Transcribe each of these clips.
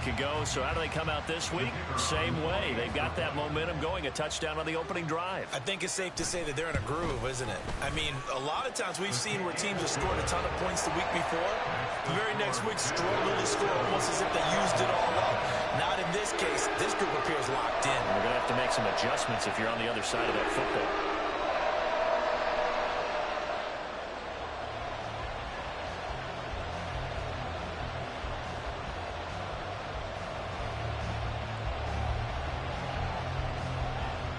ago. So how do they come out this week? Same way. They've got that momentum going, a touchdown on the opening drive. I think it's safe to say that they're in a groove, isn't it? I mean, a lot of times we've seen where teams have scored a ton of points the week before. The very next week struggle to score almost as if they used it all up. Not in this case. This group appears locked in. We're going to have to make some adjustments if you're on the other side of that football.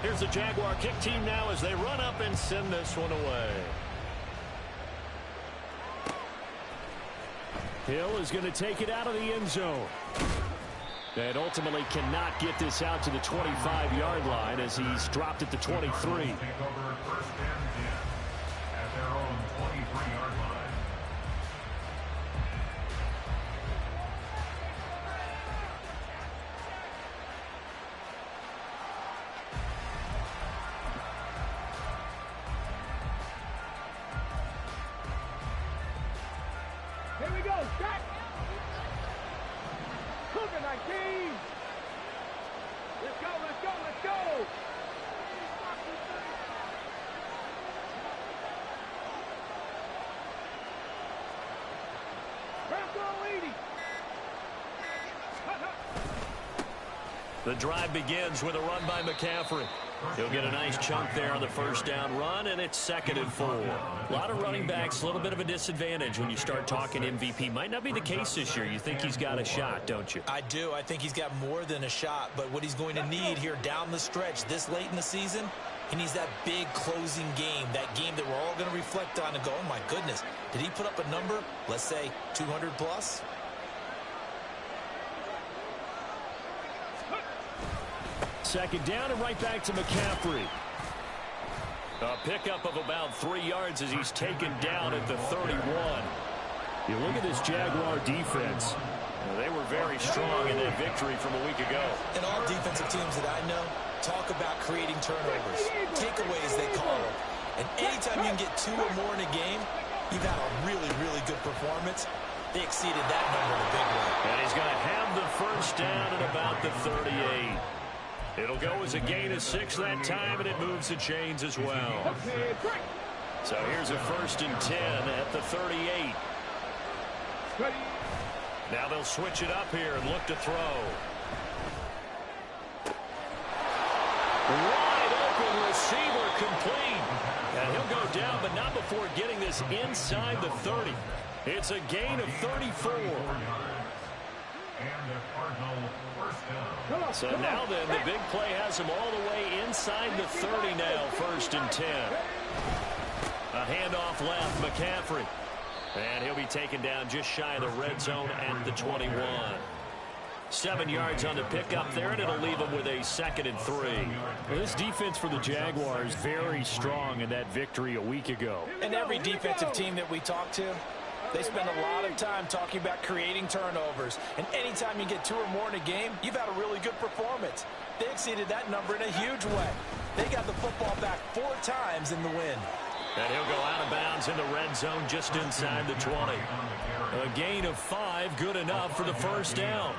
Here's the Jaguar kick team now as they run up and send this one away. Hill is going to take it out of the end zone. And ultimately cannot get this out to the 25-yard line as he's dropped at the 23. Take over first and 10 at their own 23-yard line. Here we go, Jack. Cougar 19. Let's go, let's go, let's go. The drive begins with a run by McCaffrey. He'll get a nice chunk there on the first down run, and it's 2nd and 4. A lot of running backs, a little bit of a disadvantage when you start talking MVP. Might not be the case this year. You think he's got a shot, don't you? I do. I think he's got more than a shot, but what he's going to need here down the stretch this late in the season, he needs that big closing game, that game that we're all going to reflect on and go, oh my goodness, did he put up a number, let's say 200 plus? Second down and right back to McCaffrey. A pickup of about 3 yards as he's taken down at the 31. You look at this Jaguar defense. They were very strong in that victory from a week ago. And all defensive teams that I know talk about creating turnovers, takeaways they call them. And anytime you can get 2 or more in a game, you've had a really, really good performance. They exceeded that number in a big way. And he's going to have the first down at about the 38. It'll go as a gain of 6 that time, and it moves the chains as well. So here's a 1st and 10 at the 38. Now they'll switch it up here and look to throw. Wide open receiver complete. And he'll go down, but not before getting this inside the 30. It's a gain of 34. So now then, the big play has him all the way inside the 30 now, 1st and 10. A handoff left, McCaffrey. And he'll be taken down just shy of the red zone at the 21. 7 yards on the pickup there, and it'll leave him with a 2nd and 3. Well, this defense for the Jaguars very strong in that victory a week ago. And every defensive team that we talk to, they spend a lot of time talking about creating turnovers. And anytime you get 2 or more in a game, you've had a really good performance. They exceeded that number in a huge way. They got the football back 4 times in the win. And he'll go out of bounds in the red zone just inside the 20. A gain of 5, good enough for the first down.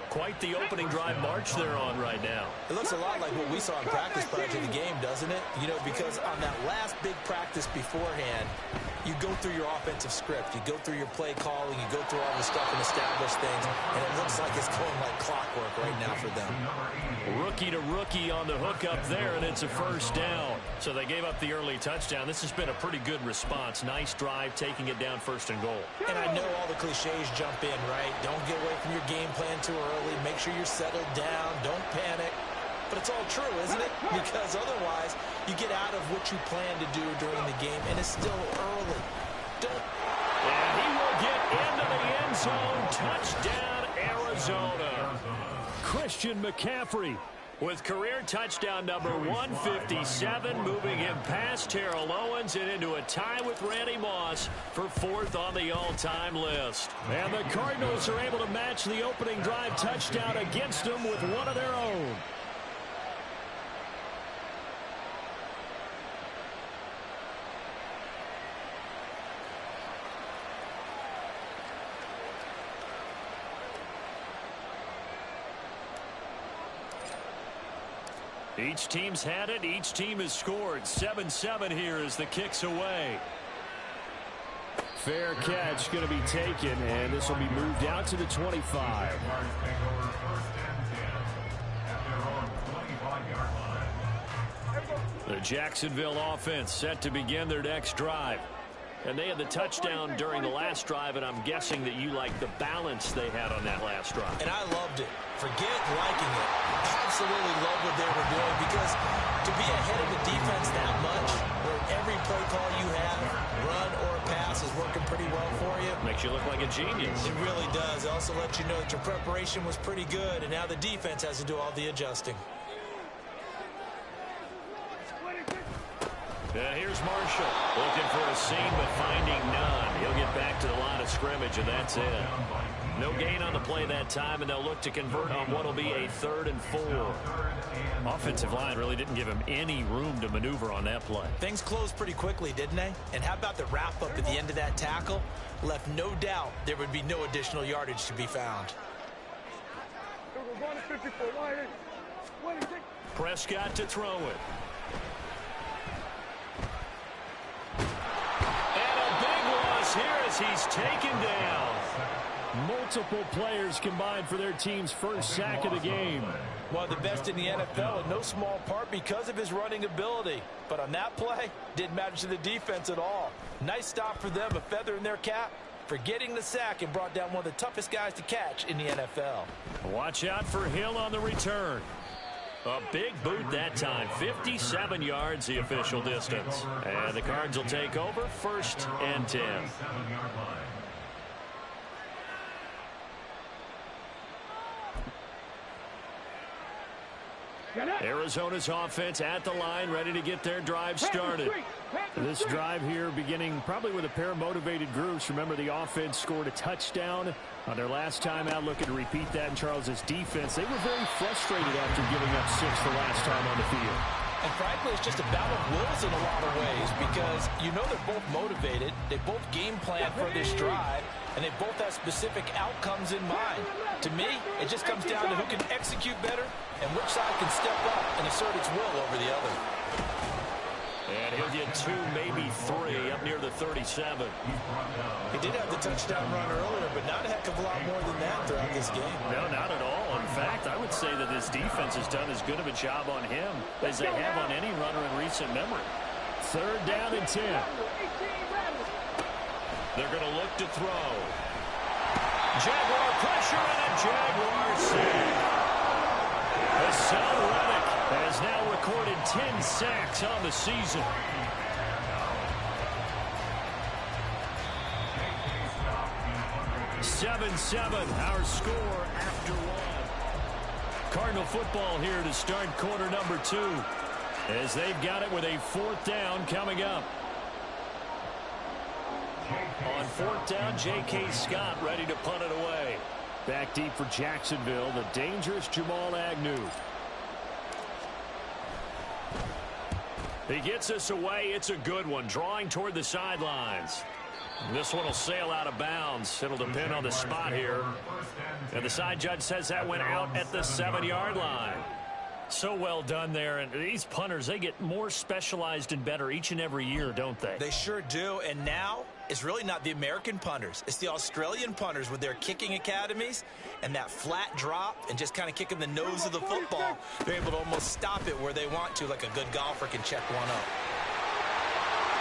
Quite the opening drive march they're on right now. It looks a lot like what we saw in practice prior to the game, doesn't it? You know, because on that last big practice beforehand, you go through your offensive script. You go through your play calling. You go through all the stuff and establish things. And it looks like it's going like clockwork right now for them. Rookie to rookie on the hook up there, and it's a first down. So they gave up the early touchdown. This has been a pretty good response. Nice drive, taking it down 1st and goal. And I know all the cliches jump in, right? Don't get away from your game plan too early. Make sure you're settled down. Don't panic. But it's all true, isn't it? Because otherwise, you get out of what you plan to do during the game, and it's still early. Don't. And he will get into the end zone. Touchdown, Arizona. Christian McCaffrey with career touchdown number 157, moving him past Terrell Owens and into a tie with Randy Moss for 4th on the all-time list. And the Cardinals are able to match the opening drive touchdown against them with one of their own. Each team's had it. Each team has scored. 7-7 here as the kick's away. Fair catch going to be taken, and this will be moved out to the 25. The Jacksonville offense set to begin their next drive. And they had the touchdown during the last drive, and I'm guessing that you like the balance they had on that last drive. And I loved it. Forget liking it. Absolutely love what they were doing, because to be ahead of the defense that much, where every play call you have, run or pass, is working pretty well for you. Makes you look like a genius. It really does. It also lets you know that your preparation was pretty good, and now the defense has to do all the adjusting. Here's Marshall looking for a seam but finding none. He'll get back to the line of scrimmage, and that's it. No gain on the play that time, and they'll look to convert on what will be a 3rd and 4. Offensive line really didn't give him any room to maneuver on that play. Things closed pretty quickly, didn't they? And how about the wrap-up at the end of that tackle? Left no doubt there would be no additional yardage to be found. Prescott to throw it. Here as he's taken down. Multiple players combined for their team's first sack of the game. One of the best in the NFL, in no small part because of his running ability. But on that play, didn't matter to the defense at all. Nice stop for them, a feather in their cap for getting the sack and brought down one of the toughest guys to catch in the NFL. Watch out for Hill on the return. A big boot that time. 57 yards the official distance. And the Cards will take over 1st and 10. Arizona's offense at the line, ready to get their drive started. This drive here beginning probably with a pair of motivated groups. Remember, the offense scored a touchdown on their last time out, looking to repeat that in Charles's defense. They were very frustrated after giving up 6 the last time on the field. And frankly, it's just a battle of wills in a lot of ways, because you know they're both motivated, they both game plan for this drive, and they both have specific outcomes in mind. To me, it just comes down to who can execute better and which side can step up and assert its will over the other. And he'll get 2, maybe 3 up near the 37. He did have the touchdown run earlier, but not a heck of a lot more than that throughout this game. No, not at all. In fact, I would say that his defense has done as good of a job on him as they have on any runner in recent memory. 3rd down and 10. They're going to look to throw. Jaguar pressure and a Jaguar sack. Hassan Reddick has now recorded 10 sacks on the season. Our score after 1. Cardinal football here to start quarter number 2, as they've got it with a 4th down coming up. On 4th down, J.K. Scott ready to punt it away. Back deep for Jacksonville, the dangerous Jamal Agnew. He gets us away. It's a good one, drawing toward the sidelines. This one will sail out of bounds. It'll depend on the spot here. And the side judge says that went out at the 7-yard line. So well done there. And these punters, they get more specialized and better each and every year, don't they? They sure do. And now it's really not the American punters. It's the Australian punters with their kicking academies and that flat drop and just kind of kicking the nose of the football. They're able to almost stop it where they want to, like a good golfer can check one up.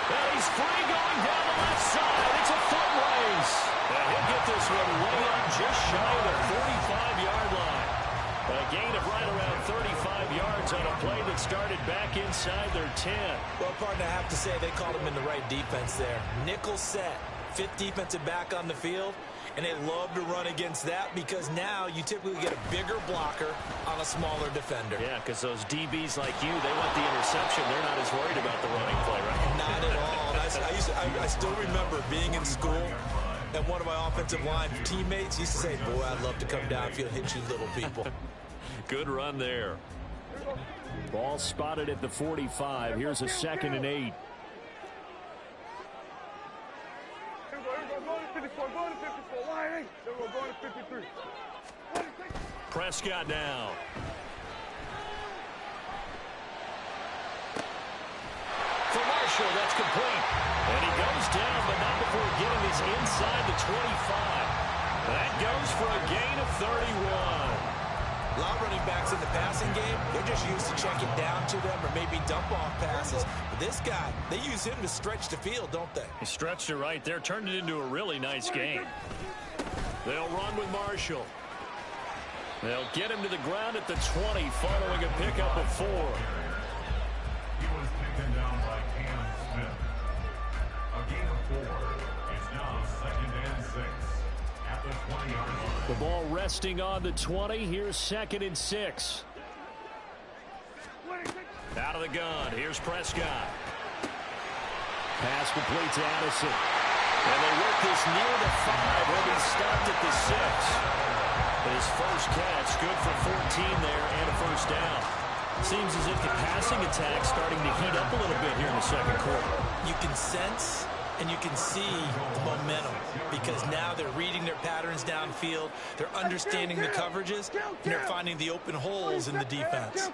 Well, he's free going down the left side. It's a foot race. And he'll get this one way up just shy of the 45-yard line. A gain of right around 35 yards on a play that started back inside their 10. Well, partner, I have to say they called him in the right defense there. Nickel set, 5th defensive back on the field, and they love to run against that because now you typically get a bigger blocker on a smaller defender. Yeah, because those DBs like you, they want the interception. They're not as worried about the running play, right? Not at all. I still remember being in school, and one of my offensive line teammates used to say, boy, I'd love to come downfield and hit you little people. Good run there. Ball spotted at the 45. Here's a 2nd and 8. Prescott now. for Marshall. That's complete. And he goes down, but not before getting his inside the 25. That goes for a gain of 31. A lot of running backs in the passing game, they're just used to checking down to them or maybe dump-off passes. But this guy, they use him to stretch the field, don't they? He stretched it right there, turned it into a really nice game. They'll run with Marshall. They'll get him to the ground at the 20 following a pickup of 4. He was taken down by Cam Smith. A gain of 4. It's now 2nd and 6 at the 20-yard line. The ball resting on the 20. Here's 2nd and 6. Out of the gun. Here's Prescott. Pass complete to Addison. And they work this near the 5. He'll be stopped at the 6. His first catch, good for 14 there and a first down. Seems as if the passing attack's starting to heat up a little bit here in the second quarter. You can sense and you can see the momentum because now they're reading their patterns downfield, they're understanding the coverages, and they're finding the open holes in the defense.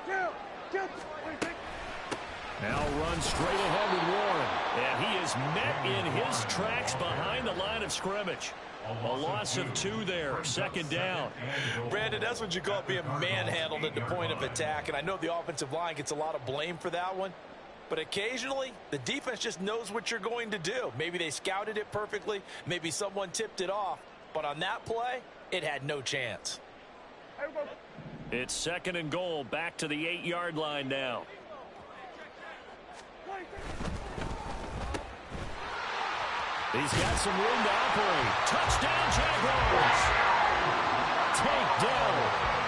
Now runs straight ahead with Warren, and he is met in his tracks behind the line of scrimmage. A loss of 2 there, 2nd down. Brandon, that's what you call being manhandled at the point of attack, and I know the offensive line gets a lot of blame for that one, but occasionally the defense just knows what you're going to do. Maybe they scouted it perfectly, maybe someone tipped it off, but on that play, it had no chance. It's 2nd and goal, back to the 8-yard line now. He's got some room to operate. Touchdown, Jaguars. Takedown.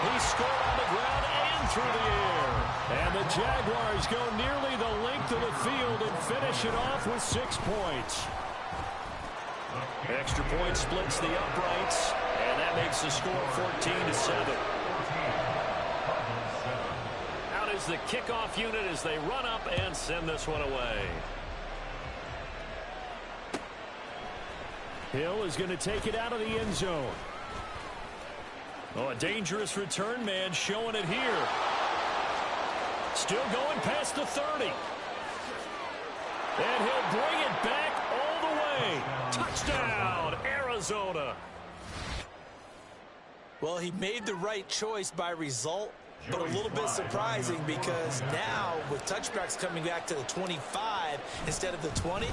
He scored on the ground and through the air. And the Jaguars go nearly the length of the field and finish it off with 6 points. Extra point splits the uprights, and that makes the score 14-7. Out is the kickoff unit as they run up and send this one away. Hill is going to take it out of the end zone. Oh, a dangerous return man showing it here. Still going past the 30. And he'll bring it back all the way. Touchdown, Arizona. Well, he made the right choice by result, but a little bit surprising because now with touchbacks coming back to the 25 instead of the 20,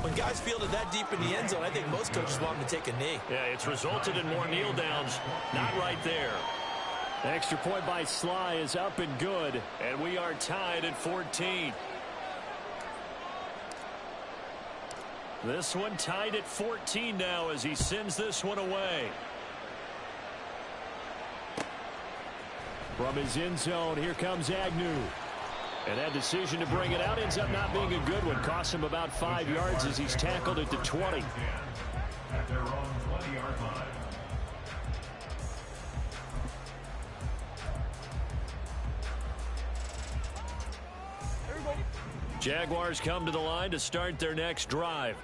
when guys fielded that deep in the end zone, I think most coaches want them to take a knee. Yeah, it's resulted in more kneel downs. Not right there. The extra point by Sly is up and good, and we are tied at 14. This one tied at 14 now as he sends this one away. From his end zone, here comes Agnew. And that decision to bring it out ends up not being a good one. Costs him about 5 yards as he's tackled at the 20. At their own 20-yard line. Jaguars come to the line to start their next drive.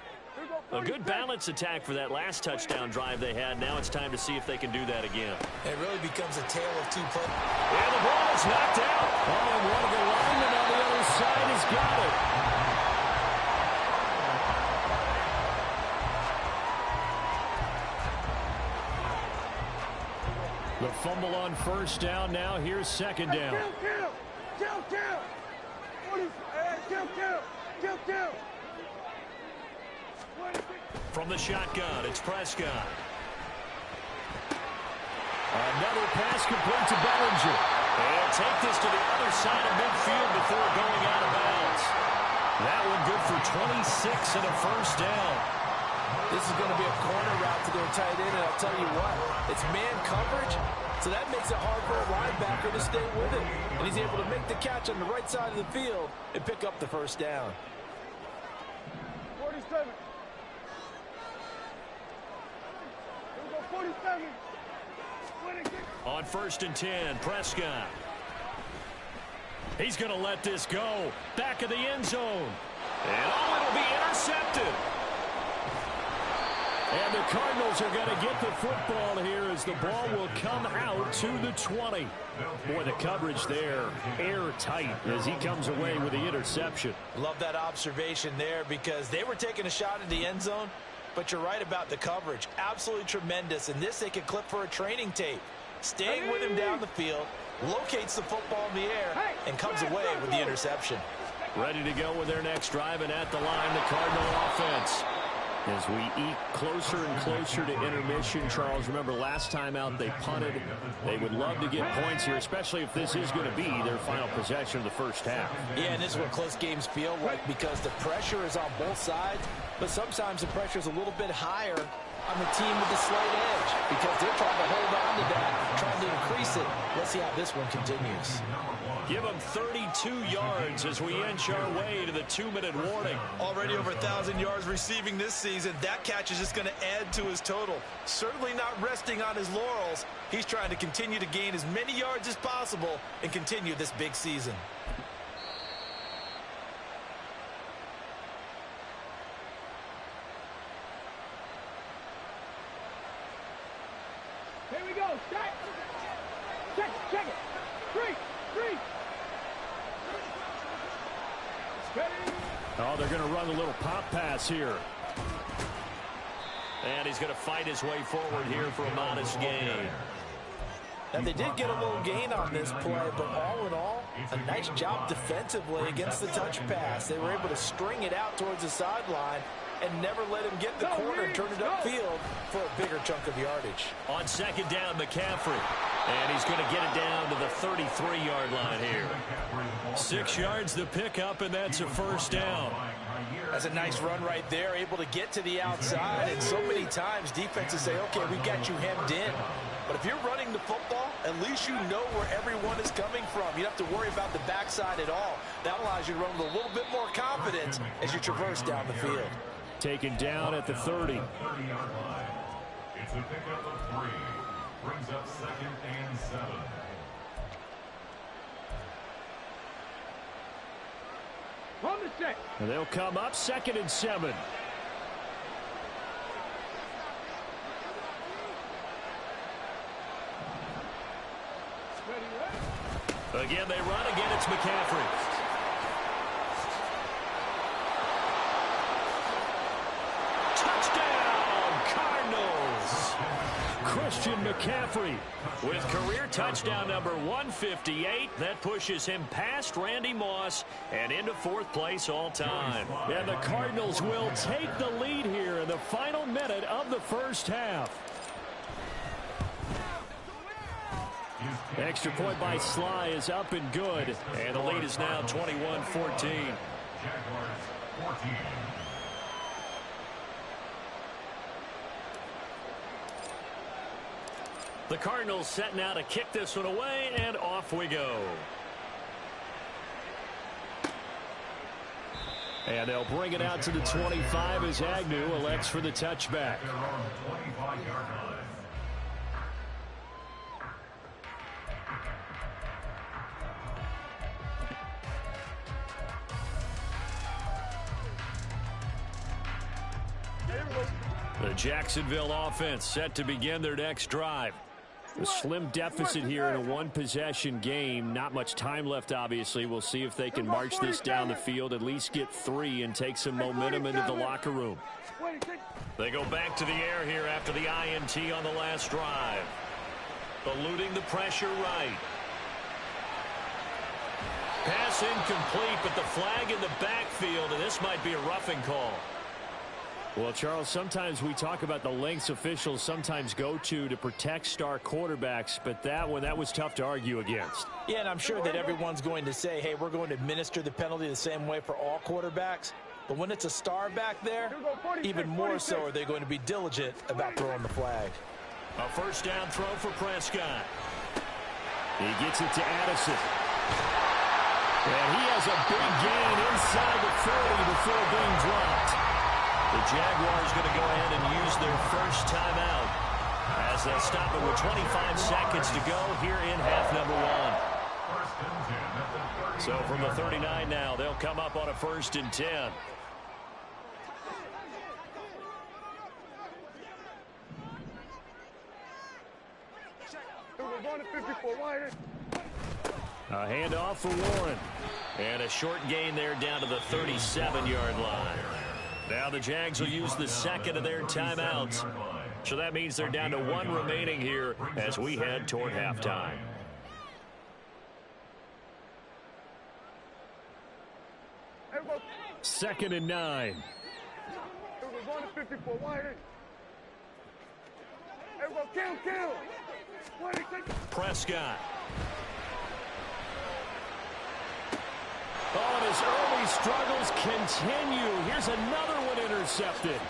A good balance attack for that last touchdown drive they had. Now it's time to see if they can do that again. It really becomes a tale of 2 plays. And the ball is knocked out. Oh, and one of the linemen on the other side has got it. The fumble on first down now. Here's 2nd down. From the shotgun, it's Prescott. Another pass complete to Bellinger. And take this to the other side of midfield before going out of bounds. That one good for 26 and a first down. This is going to be a corner route to their tight end, and I'll tell you what, it's man coverage, so that makes it hard for a linebacker to stay with it. And he's able to make the catch on the right side of the field and pick up the first down. 47. 47. 26. On 1st and 10, Prescott. He's going to let this go. Back of the end zone. And oh, it'll be intercepted. And the Cardinals are going to get the football here as the ball will come out to the 20. Boy, the coverage there, airtight as he comes away with the interception. Love that observation there because they were taking a shot at the end zone, but you're right about the coverage. Absolutely tremendous. And this they could clip for a training tape. Staying with him down the field, locates the football in the air, and comes away with the interception. Ready to go with their next drive, and at the line, the Cardinal offense. As we eke closer and closer to intermission, Charles, remember last time out they punted. They would love to get points here, especially if this is going to be their final possession of the first half. Yeah, and this is what close games feel like because the pressure is on both sides, but sometimes the pressure is a little bit higher on the team with the slight edge because they're trying to hold on to that, trying to increase it. Let's see how this one continues. Give them 32 yards as we inch our way to the 2-minute warning. Already over 1,000 yards receiving this season. That catch is just going to add to his total. Certainly not resting on his laurels. He's trying to continue to gain as many yards as possible and continue this big season. Here we go. Check. Check it. Three. Oh, they're going to run a little pop pass here. And he's going to fight his way forward here for a modest gain. Now, they did get a little gain on this play, but all in all, a nice job defensively against the touch pass. They were able to string it out towards the sideline and never let him get the corner and turn it upfield for a bigger chunk of yardage. On second down, McCaffrey. And he's going to get it down to the 33-yard line here. 6 yards to pick up, and that's a first down. That's a nice run right there, able to get to the outside. And so many times defenses say, okay, we got you hemmed in. But if you're running the football, at least you know where everyone is coming from. You don't have to worry about the backside at all. That allows you to run with a little bit more confidence as you traverse down the field. Taken down at the 30. It's a pickup of 3. Brings up 2nd and 7. From the set. And they'll come up 2nd and 7. Again, they run. Again, it's McCaffrey. Christian McCaffrey with career touchdown number 158. That pushes him past Randy Moss and into 4th place all time. And the Cardinals will take the lead here in the final minute of the first half. Extra point by Sly is up and good. And the lead is now 21-14. Jaguars 14. The Cardinals set now to kick this one away, and off we go. And they'll bring it out to the 25 as Agnew elects for the touchback. They're on the 25-yard line. The Jacksonville offense set to begin their next drive. A slim deficit here in a one-possession game. Not much time left, obviously. We'll see if they can march this down the field, at least get 3 and take some momentum into the locker room. They go back to the air here after the INT on the last drive. Eluding the pressure right. Pass incomplete, but the flag in the backfield, and this might be a roughing call. Well, Charles, sometimes we talk about the lengths officials sometimes go to protect star quarterbacks, but that was tough to argue against. Yeah, and I'm sure that everyone's going to say, hey, we're going to administer the penalty the same way for all quarterbacks. But when it's a star back there, even more so are they going to be diligent about throwing the flag. A first down throw for Prescott. He gets it to Addison. And he has a big gain inside the 40 before being dropped. The Jaguars going to go ahead and use their first timeout as they'll stop it with 25 seconds to go here in half number 1. So from the 39 now, they'll come up on a 1st and 10. A handoff for Warren. And a short gain there down to the 37-yard line. Now the Jags will use the second of their timeouts. So that means they're down to one remaining here as we head toward halftime. Second and 9. Prescott. Oh, and his early struggles continue. Here's another one intercepted.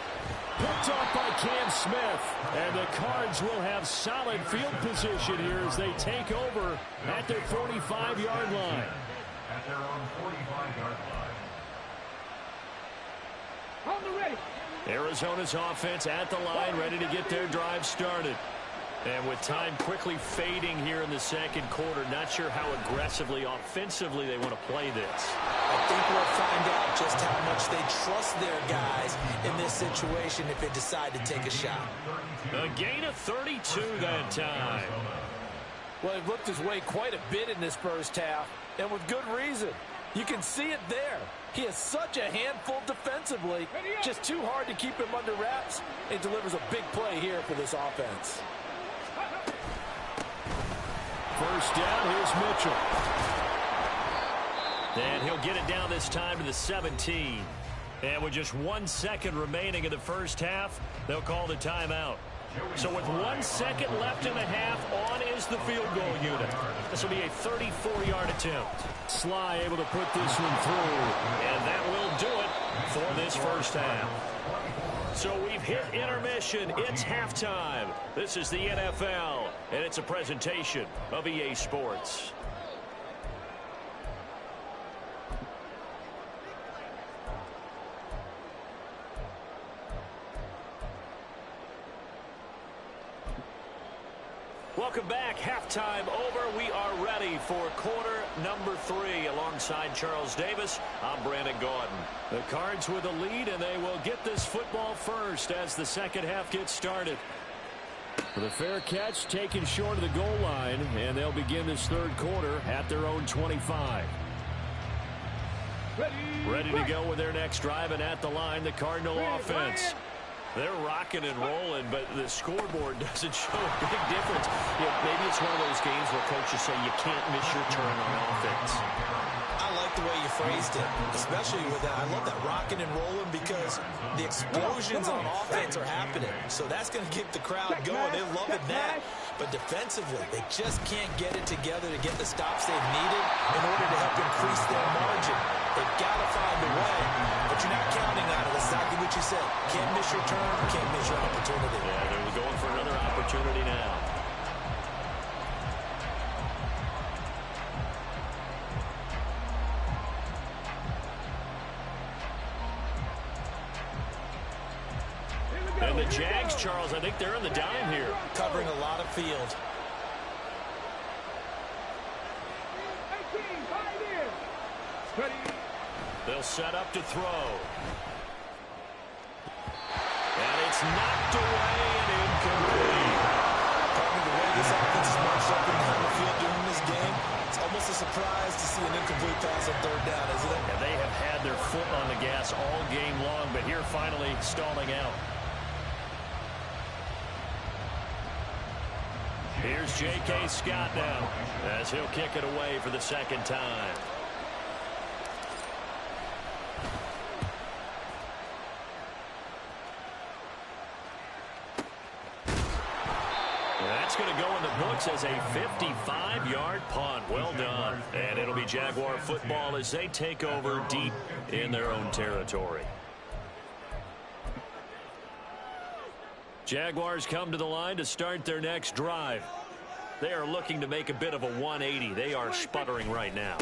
Picked off by Cam Smith. And the Cards will have solid field position here as they take over at their 45-yard line. At their own 45-yard line. Arizona's offense at the line, ready to get their drive started. And with time quickly fading here in the second quarter, not sure how aggressively, offensively they want to play this. I think we'll find out just how much they trust their guys in this situation if they decide to take a shot. A gain of 32 that time. Well, he looked his way quite a bit in this first half, and with good reason. You can see it there. He is such a handful defensively, just too hard to keep him under wraps, and delivers a big play here for this offense. First down, here's Mitchell. And he'll get it down this time to the 17. And with just 1 second remaining in the first half, they'll call the timeout. So with 1 second left in the half, on is the field goal unit. This will be a 34-yard attempt. Sly able to put this one through. And that will do it for this first half. So we've hit intermission. It's halftime. This is the NFL, and it's a presentation of EA Sports. Welcome back. Halftime over. We are ready for quarter number 3. Alongside Charles Davis, I'm Brandon Gaudin. The Cards with a lead, and they will get this football first as the second half gets started. With a fair catch taken short of the goal line, and they'll begin this third quarter at their own 25. Ready to go with their next drive, and at the line, the Cardinal offense. They're rocking and rolling, but the scoreboard doesn't show a big difference. You know, maybe it's one of those games where coaches say you can't miss your turn on offense. I like the way you phrased it, especially with that. I love that rocking and rolling because the explosions on offense are happening. So that's going to keep the crowd going. They're loving that. But defensively, they just can't get it together to get the stops they've needed in order to help increase their margin. They've got to find a way, but you're not counting on it. Exactly what you said. Can't miss your turn, can't miss your opportunity. Yeah, they're going for another opportunity now. And the Jags, Charles, I think they're in the dime here. Covering a lot of field. They'll set up to throw. And it's knocked away and incomplete. Probably the way this offense is marched up and down the field during this game, it's almost a surprise to see an incomplete pass on third down, isn't it? And they have had their foot on the gas all game long, but here finally stalling out. Here's J.K. Scott now as he'll kick it away for the second time. That's going to go in the books as a 55-yard punt. Well done. And it'll be Jaguar football as they take over deep in their own territory. Jaguars come to the line to start their next drive. They are looking to make a bit of a 180. They are sputtering right now.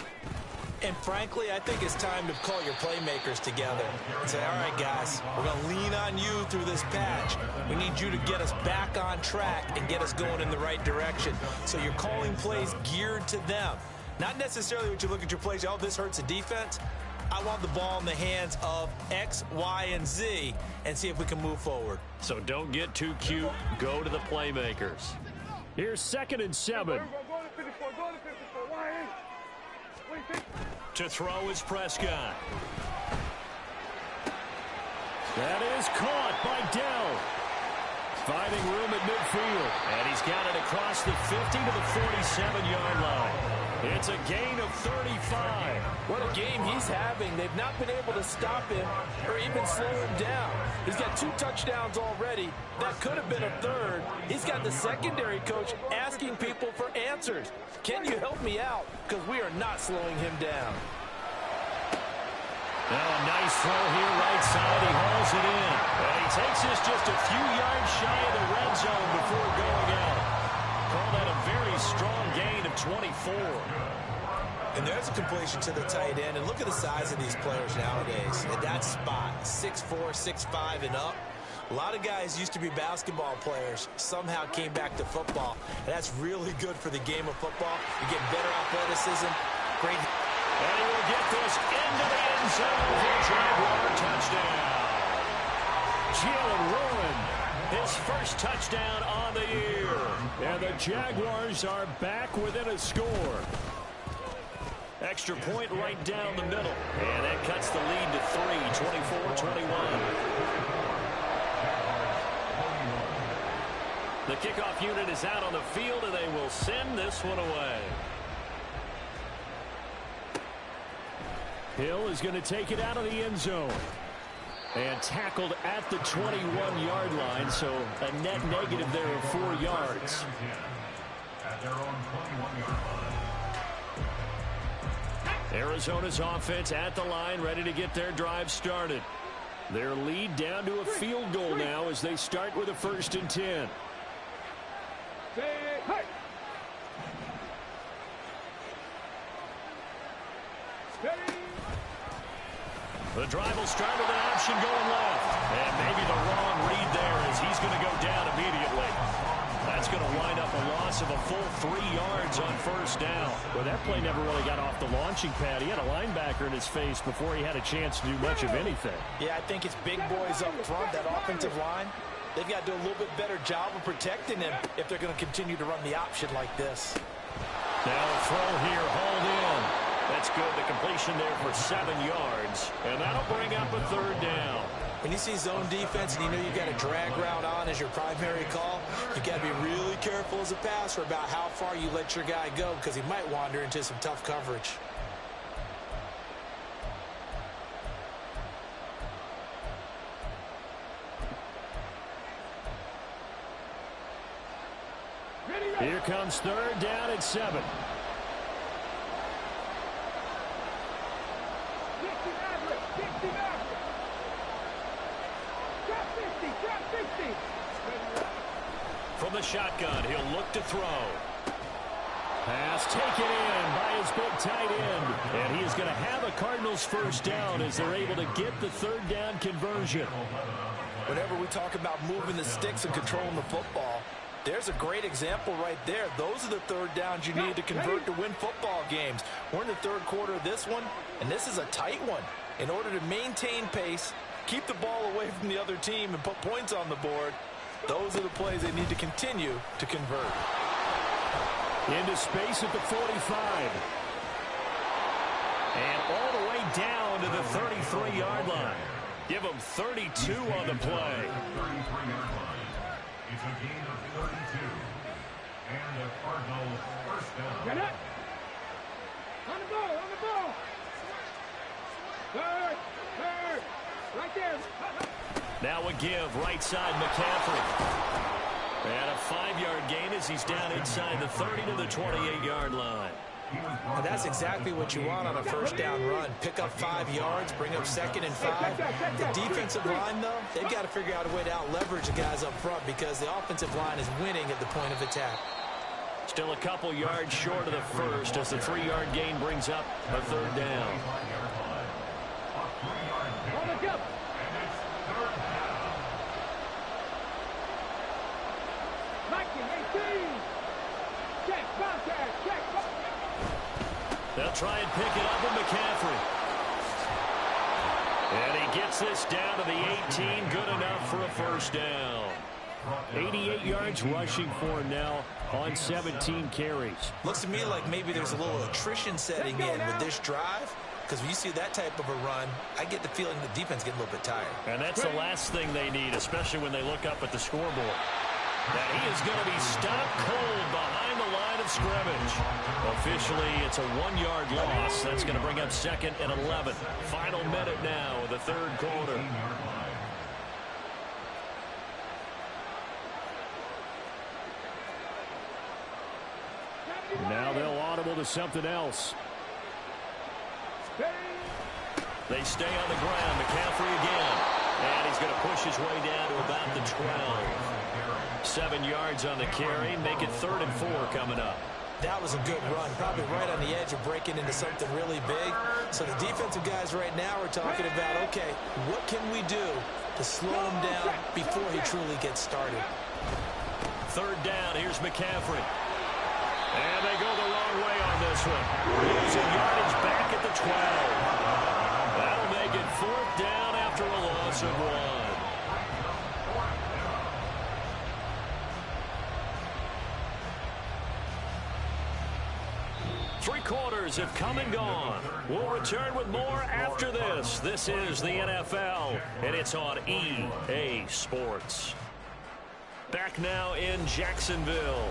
And frankly, I think it's time to call your playmakers together and say, all right, guys, we're going to lean on you through this patch. We need you to get us back on track and get us going in the right direction. So you're calling plays geared to them. Not necessarily what you look at your plays, oh, this hurts the defense. I want the ball in the hands of X, Y, and Z and see if we can move forward. So don't get too cute. Go to the playmakers. Here's 2nd and 7. To throw is Prescott. That is caught by Dell. Finding room at midfield. And he's got it across the 50 to the 47-yard line. It's a gain of 35. What a game he's having. They've not been able to stop him or even slow him down. He's got 2 touchdowns already. That could have been a 3rd. He's got the secondary coach asking people for answers. Can you help me out? Because we are not slowing him down. Now a nice throw here right side. He hauls it in. And he takes this just a few yards shy of the red zone before going out. Call that a very strong gain of 24. And there's a completion to the tight end. And look at the size of these players nowadays. At that spot, 6'4", 6'5", and up. A lot of guys used to be basketball players, somehow came back to football. And that's really good for the game of football. You get better athleticism, great. And he will get this into the end zone for a Jaguar touchdown. Jalen Warren, his first touchdown on the year. And the Jaguars are back within a score. Extra point right down the middle. And that cuts the lead to 3, 24-21. The kickoff unit is out on the field, and they will send this one away. Hill is going to take it out of the end zone. And tackled at the 21-yard line, so a net negative there of 4 yards. At their own 21-yard line. Arizona's offense at the line, ready to get their drive started. Their lead down to a field goal now as they start with a 1st and 10. The drive will start with an option going left. And maybe the wrong read there as he's going to go down immediately. That's going to wind up a loss of a full 3 yards on 1st down. Well, that play never really got off the launching pad. He had a linebacker in his face before he had a chance to do much of anything. Yeah, I think it's big boys up front, that offensive line. They've got to do a little bit better job of protecting him if they're going to continue to run the option like this. Now a throw here, hauled in. That's good. The completion there for 7 yards. And that'll bring up a 3rd down. When you see zone defense and you know you've got a drag route on as your primary call, you've got to be really careful as a passer about how far you let your guy go because he might wander into some tough coverage. Here comes 3rd down at 7. From the shotgun, he'll look to throw. Pass taken in by his big tight end. And he is going to have a Cardinals 1st down as they're able to get the 3rd down conversion. Whenever we talk about moving the sticks and controlling the football, there's a great example right there. Those are the 3rd downs you need to convert to win football games. We're in the 3rd quarter of this one, and this is a tight one. In order to maintain pace, keep the ball away from the other team, and put points on the board, those are the plays they need to continue to convert. Into space at the 45. And all the way down to the 33-yard line. Give them 32 on the play. 33-yard line. It's a gain of 32. And the Cardinals 1st down. Get it! On the ball, on the ball! 3rd, right there! Now a give, right side, McCaffrey. And a 5-yard gain as he's down inside the 30 to the 28-yard line. And that's exactly what you want on a 1st down run. Pick up 5 yards, bring up 2nd and 5. The defensive line, though, they've got to figure out a way to out-leverage the guys up front because the offensive line is winning at the point of attack. Still a couple yards short of the 1st as the 3-yard gain brings up a 3rd down. They'll try and pick it up with McCaffrey. And he gets this down to the 18. Good enough for a 1st down. 88 yards rushing for him now. on 17 carries. Looks to me like maybe there's a little attrition setting in with this drive. Because when you see that type of a run, I get the feeling the defense getting a little bit tired. And that's the last thing they need, especially when they look up at the scoreboard. That he is going to be stopped cold behind the line of scrimmage. Officially, it's a 1-yard loss. That's going to bring up 2nd and 11. Final minute now of the third quarter. Now they'll audible to something else. They stay on the ground. McCaffrey again. And he's going to push his way down to about the 12. 7 yards on the carry. Make it 3rd and 4 coming up. That was a good run. Probably right on the edge of breaking into something really big. So the defensive guys right now are talking about, okay, what can we do to slow him down before he truly gets started? 3rd down. Here's McCaffrey. And they go the wrong way on this one. Losing yardage back at the 12. That'll make it 4th down after a loss of 1. Three quarters have come and gone. We'll return with more after this. This is the NFL, and it's on EA Sports. Back now in Jacksonville.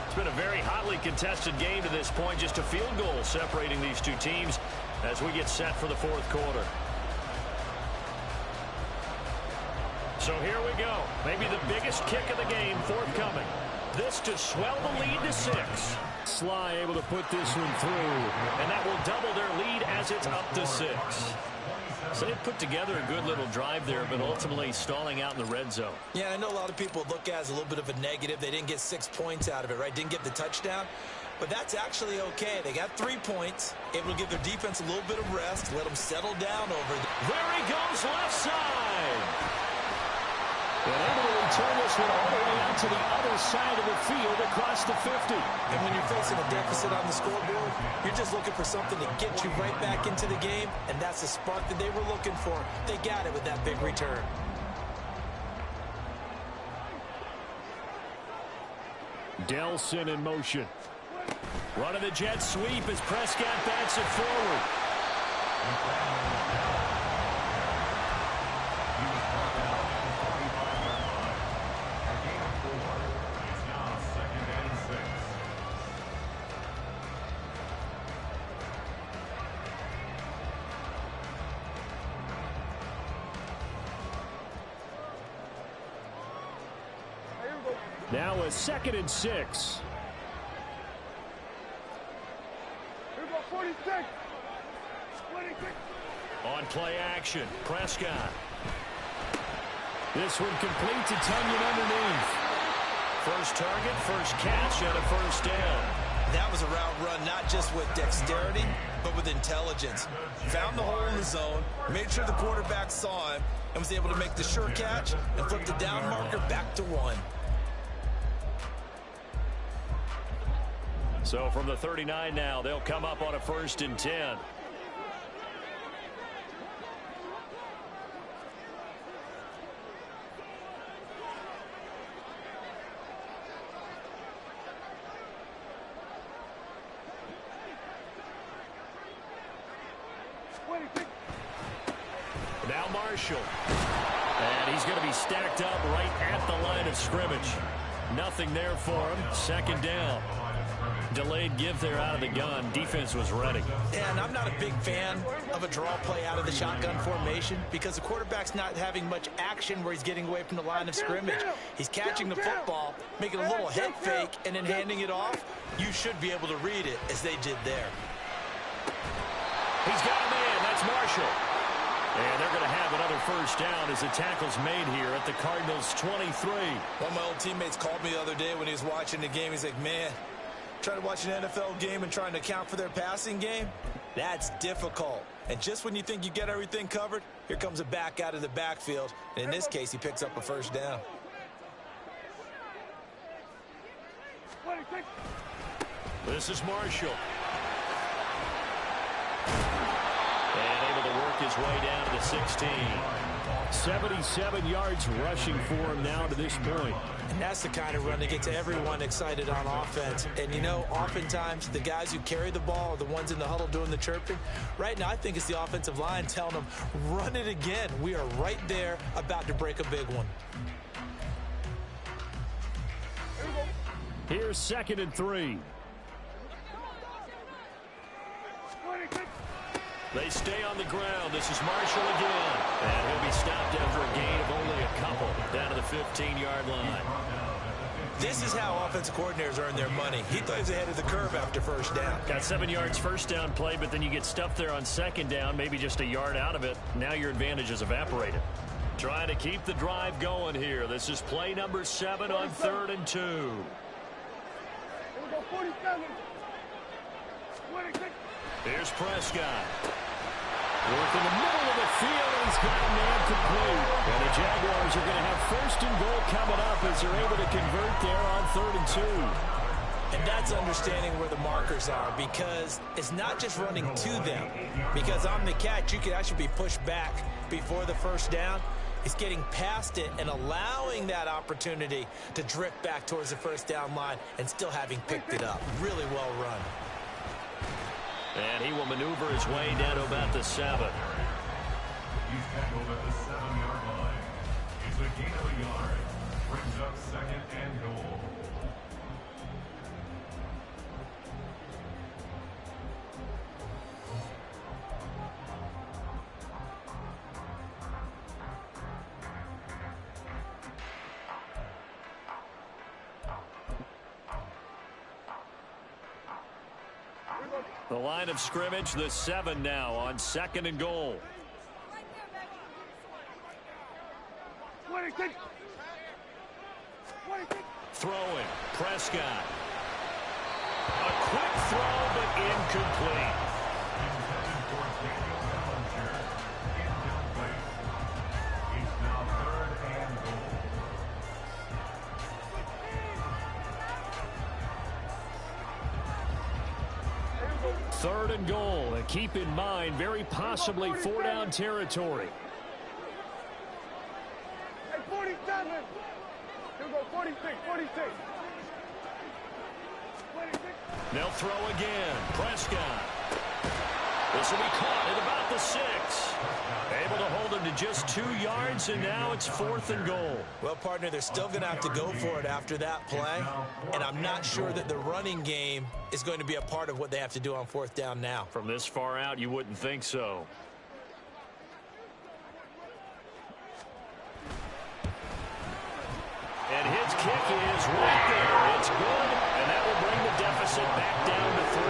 It's been a very hotly contested game to this point. Just a field goal separating these two teams as we get set for the 4th quarter. So here we go. Maybe the biggest kick of the game forthcoming. This to swell the lead to 6. Sly able to put this one through, and that will double their lead as it's up to 6. So they put together a good little drive there, but ultimately stalling out in the red zone. Yeah, I know a lot of people look at it as a little bit of a negative. They didn't get 6 points out of it, right? Didn't get the touchdown. But that's actually okay. They got 3 points, able to give their defense a little bit of rest, let them settle down over There he goes, left side. And able to return this one all the way out to the other side of the field across the 50. And when you're facing a deficit on the scoreboard, you're just looking for something to get you right back into the game, and that's the spark that they were looking for. They got it with that big return. Delson in motion. Running the jet sweep as Prescott backs it forward. Now a 2nd and 6. Here we go, 46. 26. On play action, Prescott. This one complete to Tunyon underneath. First target, first catch, and a 1st down. That was a route run not just with dexterity, but with intelligence. Found the hole in the zone, made sure the quarterback saw him, and was able to make the sure catch and flip the down marker back to 1. So from the 39 now, they'll come up on a 1st and 10. Now Marshall. And he's going to be stacked up right at the line of scrimmage. Nothing there for him. 2nd down. Delayed give there out of the gun. Defense was ready. And I'm not a big fan of a draw play out of the shotgun formation because the quarterback's not having much action where he's getting away from the line of scrimmage. He's catching the football, making a little head fake, and then handing it off. You should be able to read it as they did there. He's got a man. That's Marshall. And they're going to have another 1st down as the tackle's made here at the Cardinals' 23. One of my old teammates called me the other day when he was watching the game. He's like, man, trying to watch an NFL game and trying to account for their passing game, that's difficult. And just when you think you get everything covered, here comes a back out of the backfield. And in this case, he picks up a 1st down. 26. This is Marshall. And able to work his way down to the 16. 77 yards rushing for him now to this point. And that's the kind of run that gets everyone excited on offense. And, you know, oftentimes the guys who carry the ball are the ones in the huddle doing the chirping. Right now, I think it's the offensive line telling them, run it again. We are right there about to break a big one. Here's 2nd and 3. They stay on the ground. This is Marshall again. And he'll be stopped after a gain of only a couple down to the 15-yard line. This is how offensive coordinators earn their money. He thought he was ahead of the curve after first down. Got 7 yards first down play, but then you get stuffed there on second down, maybe just a yard out of it. Now your advantage has evaporated. Trying to keep the drive going here. This is play number 7 on 3rd and 2. Here we go, 47. 26. Here's Prescott. Work in the middle of the field, and he's got a man complete. And the Jaguars are going to have 1st and goal coming up as they're able to convert there on 3rd and 2. And that's understanding where the markers are, because it's not just running to them. Because on the catch, you could actually be pushed back before the first down. It's getting past it and allowing that opportunity to drift back towards the first down line and still having picked it up. Really well run. And he will maneuver his way down to about the 7. He's tackled at the 7-yard line. It's a gain of a yard. Brings up 2nd and goal. The line of scrimmage, the 7 now on 2nd and goal. 26. 26. Throwing, Prescott. A quick throw, but incomplete. Intended for Daniel Bellinger. Incomplete. It's now 3rd and goal. 3rd and goal, and keep in mind, very possibly 4-down territory. Hey, 47. Here we go, 46, 46. 26. They'll throw again. Prescott. This will be caught at about the 6. Able to hold him to just 2 yards, and now it's 4th and goal. Well, partner, they're still going to have to go for it after that play, and I'm not sure that the running game is going to be a part of what they have to do on 4th down now. From this far out, you wouldn't think so. And his kick is right there. It's good, and that will bring the deficit back down to 3.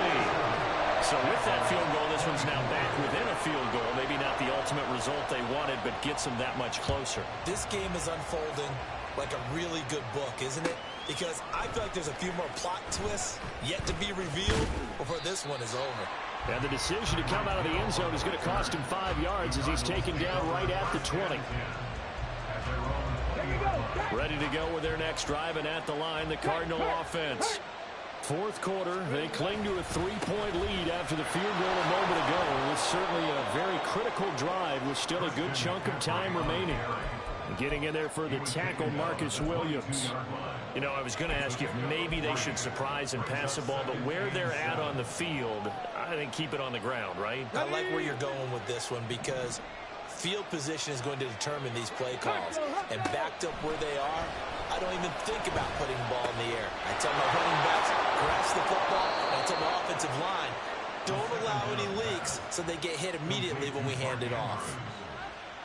So with that field goal, this one's now back within a field goal. Maybe not the ultimate result they wanted, but gets them that much closer. This game is unfolding like a really good book, isn't it? Because I feel like there's a few more plot twists yet to be revealed before this one is over. And the decision to come out of the end zone is going to cost him 5 yards as he's taken down right at the 20. Ready to go with their next drive, and at the line, the Cardinal offense. 4th quarter, they cling to a 3-point lead after the field goal a moment ago. It was certainly a very critical drive with still a good chunk of time remaining. Getting in there for the tackle, Marcus Williams. You know, I was going to ask you if maybe they should surprise and pass the ball, but where they're at on the field, I think keep it on the ground, right? I like where you're going with this one, because field position is going to determine these play calls. And backed up where they are, I don't even think about putting the ball in the air. I tell my running backs, grasp the football, and I tell my offensive line, don't allow any leaks so they get hit immediately when we hand it off.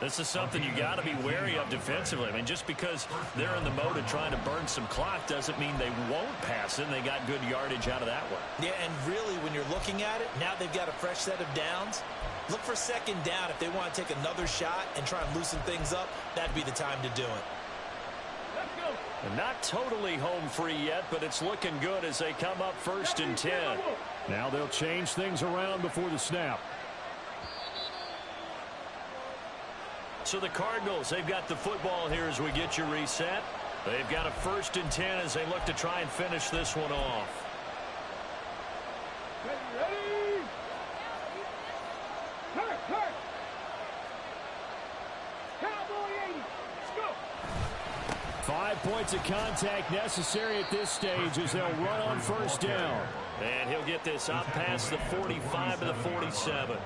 This is something you got to be wary of defensively. I mean, just because they're in the mode of trying to burn some clock doesn't mean they won't pass it, and they got good yardage out of that one. Yeah, and really, when you're looking at it, now they've got a fresh set of downs. Look for 2nd down. If they want to take another shot and try and loosen things up, that'd be the time to do it. And not totally home free yet, but it's looking good as they come up 1st and 10. Now they'll change things around before the snap. So the Cardinals, they've got the football here as we get you reset. They've got a 1st and 10 as they look to try and finish this one off. Ready? Turn. Cowboy 5 points of contact necessary at this stage as they'll run on first down. And he'll get this up past the 45 to the 47.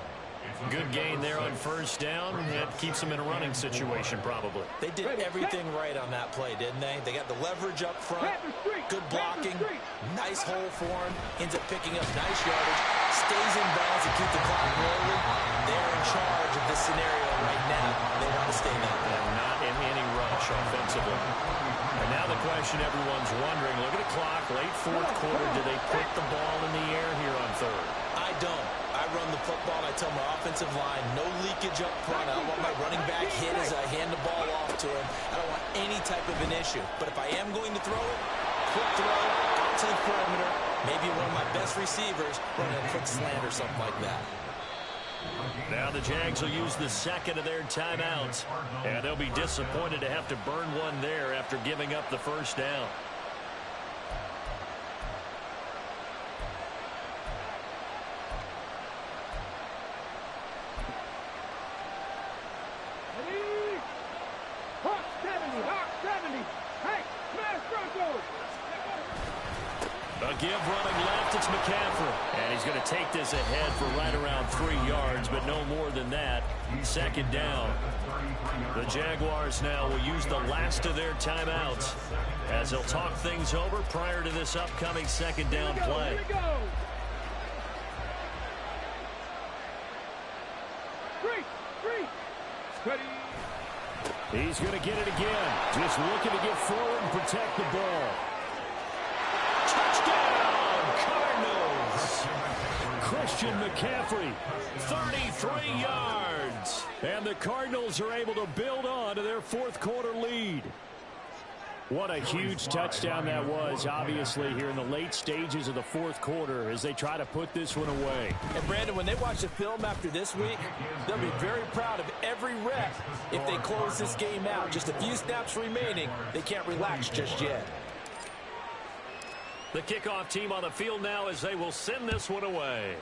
Good gain there on first down. That keeps them in a running situation probably. They did everything right on that play, didn't they? They got the leverage up front, good blocking, nice hole for him, ends up picking up nice yardage, stays in bounds to keep the clock rolling. They're in charge of this scenario right now. They want to stay that way. And not in any rush offensively. And now the question everyone's wondering, look at the clock, late fourth quarter, do they put the ball in the air here on third? I don't. I run the football, and I tell my offensive line, no leakage up front. I don't want my running back hit as I hand the ball off to him. I don't want any type of an issue. But if I am going to throw it, quick throw, out to the perimeter, maybe one of my best receivers running a quick slant or something like that. Now the Jags will use the second of their timeouts. And they'll be disappointed to have to burn one there after giving up the first down. A give running left, it's McCaffrey. And he's going to take this ahead for right around 3 yards, but no more than that. Second down. The Jaguars now will use the last of their timeouts as they'll talk things over prior to this upcoming second down play. He's going to get it again. Just looking to get forward and protect the ball. Touchdown, Cardinals! Christian McCaffrey, 33 yards. And the Cardinals are able to build on to their fourth quarter lead. What a huge touchdown that was, obviously, here in the late stages of the fourth quarter as they try to put this one away. And, Brandon, when they watch the film after this week, they'll be very proud of every rep if they close this game out. Just a few snaps remaining. They can't relax just yet. The kickoff team on the field now as they will send this one away.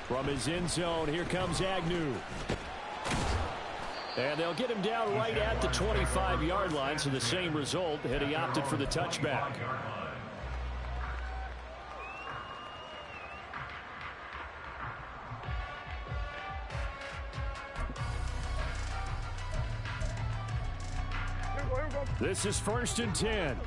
From his end zone, here comes Agnew. And they'll get him down right at the 25-yard line, so the same result had he opted for the touchback. This is 1st and 10.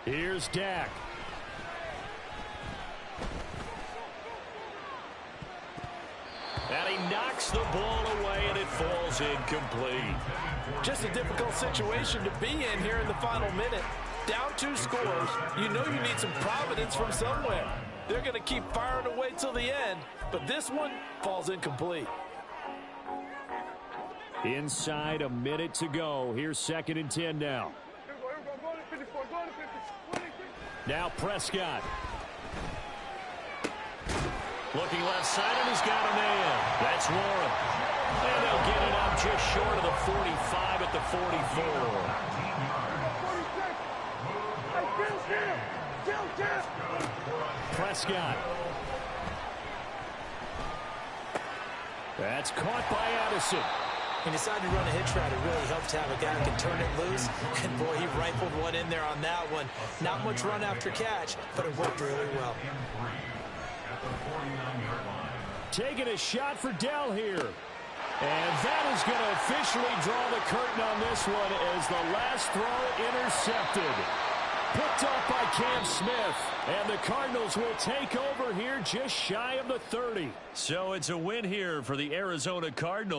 Here's Dak. And he knocks the ball away, and it falls incomplete. Just a difficult situation to be in here in the final minute. Down 2 scores, you know you need some providence from somewhere. They're going to keep firing away till the end, but this one falls incomplete. Inside a minute to go. Here's 2nd and 10 now. Now Prescott. Looking left side, and he's got a man. That's Warren. And they'll get it up just short of the 45 at the 44. Prescott. That's caught by Addison. He decided to run a hitch route. It really helped to have a guy who can turn it loose. And, boy, he rifled one in there on that one. Not much run after catch, but it worked really well. Taking a shot for Dell here. And that is going to officially draw the curtain on this one as the last throw intercepted. Picked up by Cam Smith. And the Cardinals will take over here just shy of the 30. So it's a win here for the Arizona Cardinals.